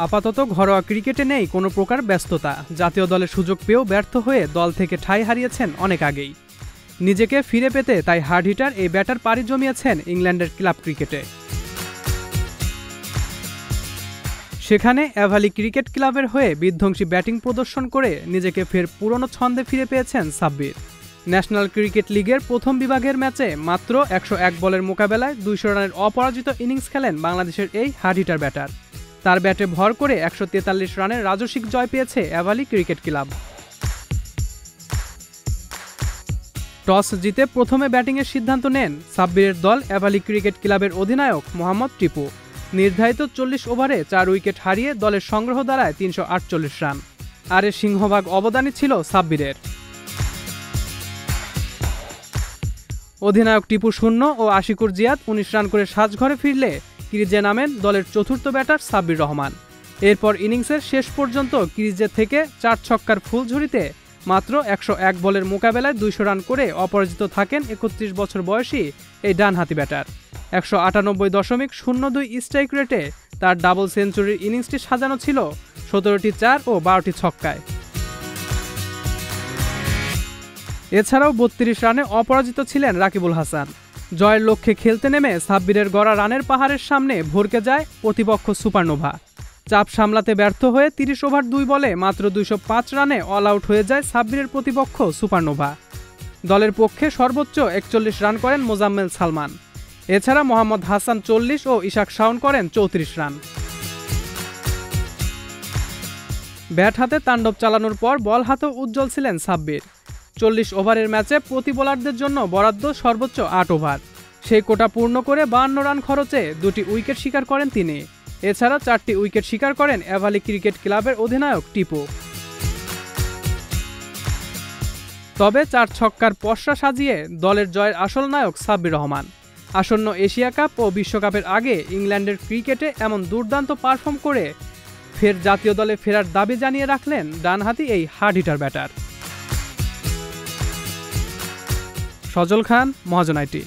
আপাতত ঘরোয়া ক্রিকেটে নেই কোনো প্রকার ব্যস্ততা। জাতীয় দলে সুযোগ পেয়েও ব্যর্থ হয়ে দল থেকে ঠাঁই হারিয়েছেন অনেক আগেই। নিজেকে ফিরে পেতে তাই হার্ড হিটার এই ব্যাটার পাড়ি জমিয়েছেন ইংল্যান্ডের ক্লাব ক্রিকেটে। সেখানে অ্যাভালি ক্রিকেট ক্লাবের হয়ে বিধ্বংসী ব্যাটিং প্রদর্শন করে নিজেকে ফের পুরনো ছন্দে ফিরে পেয়েছেন সাব্বির। ন্যাশনাল ক্রিকেট লিগের প্রথম বিভাগের ম্যাচে মাত্র ১০১ বলের মোকাবেলায় ২০০ রানের অপরাজিত ইনিংস খেলেন বাংলাদেশের এই হার্ড হিটার ব্যাটার। তার ব্যাটে ভর করে ১৪৩ রানের রাজস্বিক জয় পেয়েছে অ্যাভালি ক্রিকেট ক্লাব। টস জিতে প্রথমে ব্যাটিংয়ের সিদ্ধান্ত নেন সাব্বিরের দল অ্যাভালি ক্রিকেট ক্লাবের অধিনায়ক মোহাম্মদ টিপু। নির্ধারিত ৪০ ওভারে ৪ উইকেট হারিয়ে দলের সংগ্রহ দাঁড়ায় ৩৪৮ রান। আর এর সিংহভাগ অবদানই ছিল সাব্বিরের। অধিনায়ক টিপু ০ ও আশিকুর জিয়াদ ১৯ রান করে সাজঘরে ফিরলে ক্রিজে নামেন দলের চতুর্থ ব্যাটার সাব্বির রহমান। এরপর ইনিংসের শেষ পর্যন্ত ক্রিজে থেকে ৪ ছক্কার ফুলঝুরিতে মাত্র ১০১ বলের মোকাবেলায় ২০০ রান করে অপরাজিত থাকেন ৩১ বছর বয়সী এই ডানহাতি ব্যাটার। ১৯৮.০২ স্ট্রাইক রেটে তার ডাবল সেঞ্চুরির ইনিংসটি সাজানো ছিল ১৭টি ৪ ও ১২টি ছক্কায়। এছাড়াও ৩২ রানে অপরাজিত ছিলেন রাকিবুল হাসান। জয়ের লক্ষ্যে খেলতে নেমে সাব্বিরের গড়া রানের পাহাড়ের সামনে ভরকে যায় প্রতিপক্ষ সুপারনোভা। চাপ সামলাতে ব্যর্থ হয়ে ৩০ ওভার ২ বলে মাত্র ২০৫ রানে অল আউট হয়ে যায় সাব্বিরের প্রতিপক্ষ সুপারনোভা। দলের পক্ষে সর্বোচ্চ ৪১ রান করেন মোজাম্মেল সালমান। এছাড়া মোহাম্মদ হাসান ৪০ ও ইশাক শাওন করেন ৩৪ রান। ব্যাট হাতে তাণ্ডব চালানোর পর বল হাতেও উজ্জ্বল ছিলেন সাব্বির। ৪০ ওভারের ম্যাচে প্রতি বোলারদের জন্য বরাদ্দ সর্বোচ্চ ৮ ওভার। সেই কোটা পূর্ণ করে ৫২ রান খরচে ২টি উইকেট শিকার করেন তিনি। এছাড়া ৪টি উইকেট শিকার করেন অ্যাভালি ক্রিকেট ক্লাবের অধিনায়ক টিপু। তবে ৪ ছক্কার পসরা সাজিয়ে দলের জয়ের আসল নায়ক সাব্বির রহমান। আসন্ন এশিয়া কাপ ও বিশ্বকাপের আগে ইংল্যান্ডের ক্রিকেটে এমন দুর্দান্ত পারফর্ম করে ফের জাতীয় দলে ফেরার দাবি জানিয়ে রাখলেন ডানহাতি এই hard hitter batter. Sajal Khan, Mahajan IT.